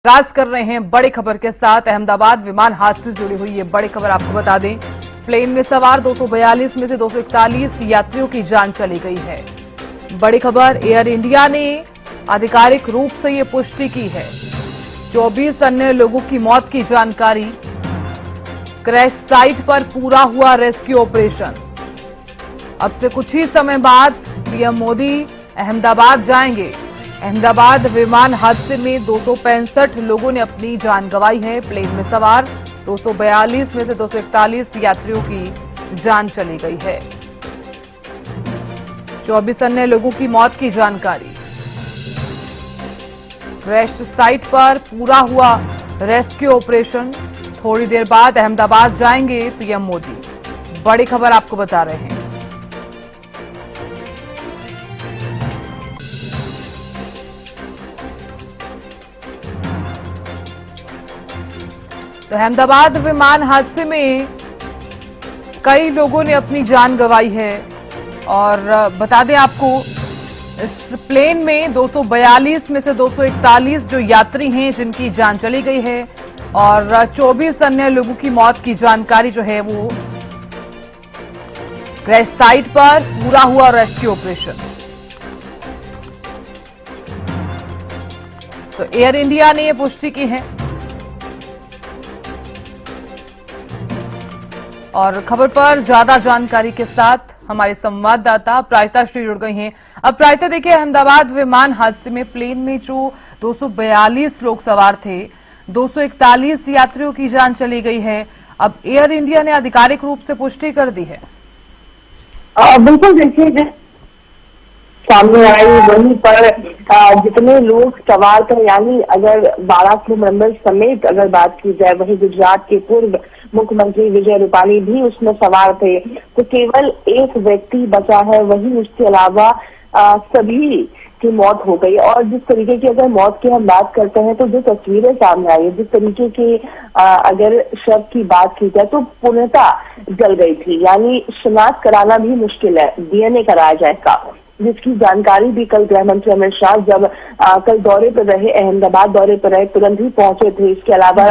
आगाज कर रहे हैं बड़ी खबर के साथ। अहमदाबाद विमान हादसे से जुड़ी हुई ये बड़ी खबर आपको बता दें। प्लेन में सवार 242 में से 241 यात्रियों की जान चली गई है। बड़ी खबर, एयर इंडिया ने आधिकारिक रूप से ये पुष्टि की है। 24 अन्य लोगों की मौत की जानकारी। क्रैश साइट पर पूरा हुआ रेस्क्यू ऑपरेशन। अब से कुछ ही समय बाद पीएम मोदी अहमदाबाद जाएंगे। अहमदाबाद विमान हादसे में 265 लोगों ने अपनी जान गंवाई है। प्लेन में सवार 242 में से 241 यात्रियों की जान चली गई है। 24 अन्य लोगों की मौत की जानकारी। क्रैश साइट पर पूरा हुआ रेस्क्यू ऑपरेशन। थोड़ी देर बाद अहमदाबाद जाएंगे पीएम मोदी। बड़ी खबर आपको बता रहे हैं। तो अहमदाबाद विमान हादसे में कई लोगों ने अपनी जान गंवाई है। और बता दें आपको, इस प्लेन में 242 में से 241 जो यात्री हैं जिनकी जान चली गई है और 24 अन्य लोगों की मौत की जानकारी जो है वो क्रैश साइट पर पूरा हुआ रेस्क्यू ऑपरेशन। तो एयर इंडिया ने यह पुष्टि की है। और खबर पर ज्यादा जानकारी के साथ हमारे संवाददाता प्रायता श्री जुड़ गई हैं। अब प्रायता, देखिए, अहमदाबाद विमान हादसे में प्लेन में जो 242 लोग सवार थे, 241 यात्रियों की जान चली गई है। अब एयर इंडिया ने आधिकारिक रूप से पुष्टि कर दी है। बिल्कुल, देखिए, सामने आई वहीं पर जितने लोग सवार थे, यानी अगर 12 क्रू मेंबर्स समेत अगर बात की जाए, वहीं गुजरात के पूर्व मुख्यमंत्री विजय रूपाणी भी उसमें सवार थे। तो केवल एक व्यक्ति बचा है, वहीं उसके अलावा सभी की मौत हो गई। और जिस तरीके की अगर मौत की हम बात करते हैं, तो जो तस्वीरें सामने आई है, जिस तरीके की अगर शव की बात की जाए तो पूर्णतः जल गई थी, यानी शिनाख्त कराना भी मुश्किल है, डीएनए कराया जाएगा, जिसकी जानकारी भी कल गृह मंत्री अमित शाह जब कल दौरे पर रहे, अहमदाबाद दौरे पर रहे, तुरंत ही पहुंचे थे। इसके अलावा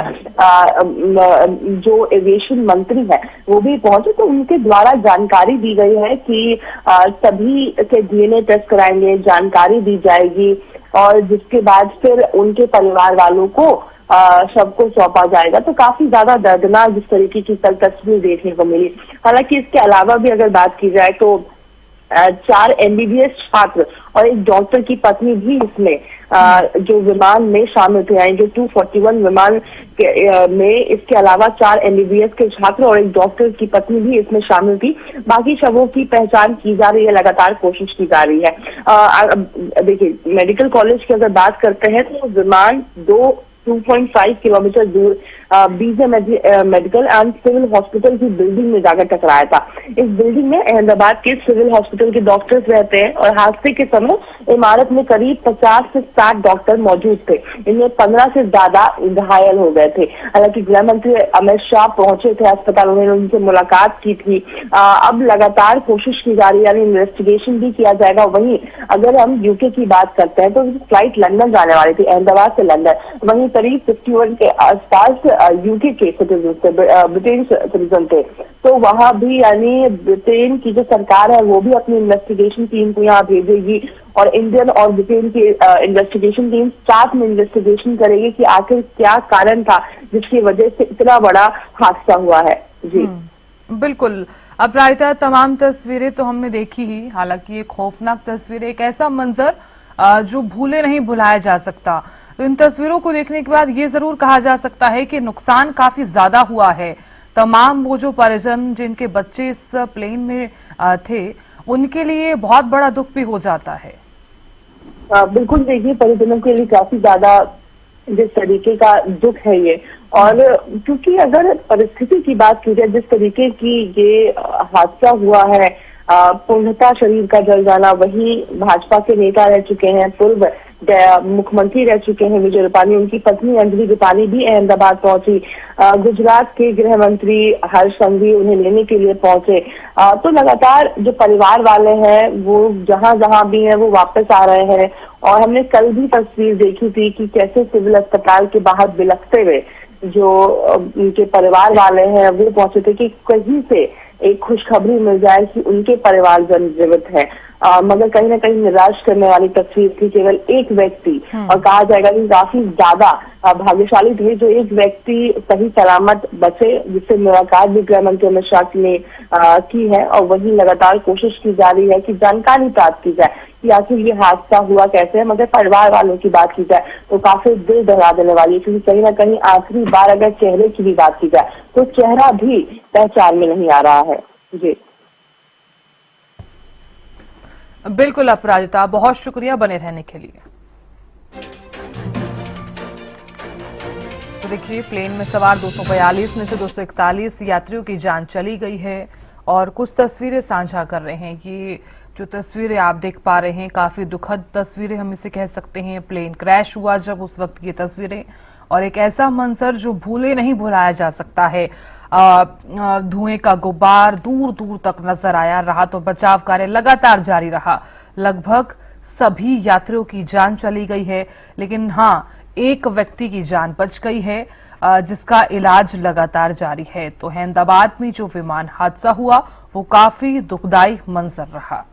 जो एविएशन मंत्री है वो भी पहुंचे, तो उनके द्वारा जानकारी दी गई है कि सभी के डीएनए टेस्ट कराएंगे, जानकारी दी जाएगी और जिसके बाद फिर उनके परिवार वालों को शव को सौंपा जाएगा। तो काफी ज्यादा दर्दनाक जिस तरीके की कल तस्वीर देखने को मिली। हालांकि इसके अलावा भी अगर बात की जाए तो 4 एमबीबीएस छात्र और एक डॉक्टर की पत्नी भी इसमें जो विमान में शामिल थे, यानी जो 241 विमान में इसके अलावा 4 एमबीबीएस के छात्र और एक डॉक्टर की पत्नी भी इसमें शामिल थी। बाकी शवों की पहचान की जा रही है, लगातार कोशिश की जा रही है। देखिए, मेडिकल कॉलेज की अगर बात करते हैं तो विमान 2.5 किलोमीटर दूर BJ medical and civil hospital की बिल्डिंग में जाकर टकराया था। इस बिल्डिंग में अहमदाबाद के सिविल हॉस्पिटल के डॉक्टर्स रहते हैं और हादसे के समय इमारत में करीब 50 से 60 डॉक्टर मौजूद थे। इनमें 15 से ज्यादा घायल हो गए थे। हालांकि गृह मंत्री अमित शाह पहुंचे थे अस्पताल, उन्होंने उनसे मुलाकात की थी। अब लगातार कोशिश की जा रही है, यानी इन्वेस्टिगेशन भी किया जाएगा। वहीं अगर हम यूके की बात करते हैं तो फ्लाइट लंदन जाने वाली थी, अहमदाबाद से लंदन, वहीं करीब 51 के आसपास यूके के सिटीजन थे, ब्रिटेन सिटीजन थे। तो वहां भी, यानी ब्रिटेन की जो सरकार है वो भी अपनी इन्वेस्टिगेशन टीम को यहाँ भेजेगी और इंडियन और ब्रिटेन की इन्वेस्टिगेशन टीम साथ में इन्वेस्टिगेशन करेगी कि आखिर क्या कारण था जिसकी वजह से इतना बड़ा हादसा हुआ है। जी बिल्कुल। अब प्रायतः तमाम तस्वीरें तो हमने देखी ही, हालांकि ये खौफनाक तस्वीर, एक ऐसा मंजर जो भूले नहीं भुलाया जा सकता। तो इन तस्वीरों को देखने के बाद ये जरूर कहा जा सकता है कि नुकसान काफी ज्यादा हुआ है। तमाम वो जो परिजन जिनके बच्चे इस प्लेन में थे, उनके लिए बहुत बड़ा दुख भी हो जाता है। बिल्कुल, देखिए, परिजनों के लिए काफी ज्यादा जिस तरीके का दुख है ये। और क्योंकि अगर परिस्थिति की बात की जाए, जिस तरीके की ये हादसा हुआ है, पूर्णतः शरीर का जल जाना, वही भाजपा के नेता रह चुके हैं, पूर्व मुख्यमंत्री रह चुके हैं विजय रूपानी, उनकी पत्नी अंजलि रूपानी भी अहमदाबाद पहुंची। गुजरात के गृह मंत्री हर्ष संघवी उन्हें लेने के लिए पहुंचे। तो लगातार जो परिवार वाले हैं वो जहां जहां भी हैं वो वापस आ रहे हैं। और हमने कल भी तस्वीर देखी थी कि कैसे सिविल अस्पताल के बाहर बिलखते हुए जो उनके परिवार वाले हैं वो पहुंचे थे कि कहीं से एक खुशखबरी मिल जाए कि उनके परिवारजन जीवित है। मगर कहीं ना कहीं निराश करने वाली तस्वीर थी। केवल एक व्यक्ति, और कहा जाएगा कि काफी ज्यादा भाग्यशाली थे जो एक व्यक्ति सही सलामत बचे, जिससे मुलाकात भी गृह मंत्री अमित शाह ने की है। और वही लगातार कोशिश की जा रही है कि जानकारी प्राप्त की जाए कि आखिर ये हादसा हुआ कैसे है। मगर परिवार वालों की बात की जाए तो काफी दिल दहला देने वाली है, क्योंकि कहीं ना कहीं आखिरी बार अगर चेहरे की भी बात की जाए तो चेहरा भी पहचान में नहीं आ रहा है। जी बिल्कुल अपराजिता, बहुत शुक्रिया बने रहने के लिए। तो देखिए, प्लेन में सवार 242 में से 241 यात्रियों की जान चली गई है। और कुछ तस्वीरें साझा कर रहे हैं। ये जो तस्वीरें आप देख पा रहे हैं काफी दुखद तस्वीरें हम इसे कह सकते हैं। प्लेन क्रैश हुआ जब उस वक्त की तस्वीरें, और एक ऐसा मंजर जो भूले नहीं भुलाया जा सकता है। धुएं का गुब्बार दूर दूर तक नजर आया रहा, तो बचाव कार्य लगातार जारी रहा। लगभग सभी यात्रियों की जान चली गई है, लेकिन हाँ, एक व्यक्ति की जान बच गई है जिसका इलाज लगातार जारी है। तो अहमदाबाद में जो विमान हादसा हुआ वो काफी दुखदाई मंजर रहा।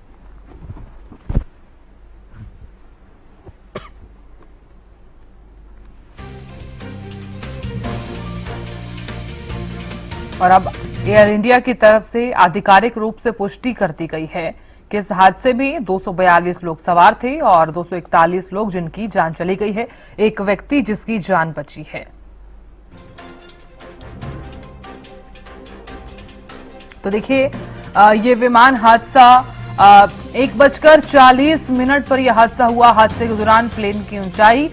और अब एयर इंडिया की तरफ से आधिकारिक रूप से पुष्टि कर दी गई है कि इस हादसे में 242 लोग सवार थे और 241 लोग जिनकी जान चली गई है, एक व्यक्ति जिसकी जान बची है। तो देखिए, ये विमान हादसा 1:40 पर यह हादसा हुआ। हादसे के दौरान प्लेन की ऊंचाई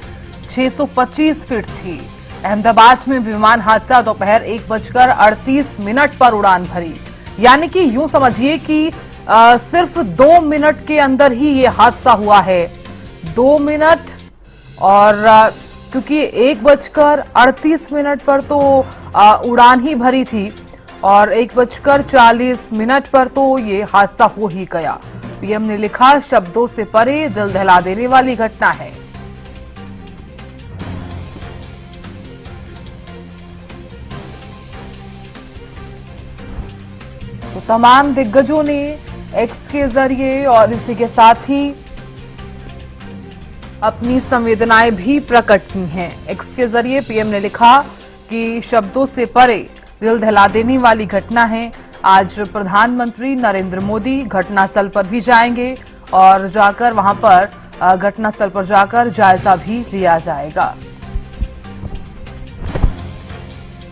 625 फीट थी। अहमदाबाद में विमान हादसा दोपहर 1:38 पर उड़ान भरी। यानी कि यूं समझिए कि सिर्फ 2 मिनट के अंदर ही ये हादसा हुआ है। 2 मिनट, और क्योंकि 1:38 पर तो उड़ान ही भरी थी और 1:40 पर तो ये हादसा हो ही गया। पीएम ने लिखा, शब्दों से परे दिल दहला देने वाली घटना है। तो तमाम दिग्गजों ने एक्स के जरिए और इसी के साथ ही अपनी संवेदनाएं भी प्रकट की हैं। एक्स के जरिए पीएम ने लिखा कि शब्दों से परे दिल दहला देने वाली घटना है। आज प्रधानमंत्री नरेंद्र मोदी घटनास्थल पर भी जाएंगे और जाकर वहां पर घटनास्थल पर जाकर जायजा भी लिया जाएगा।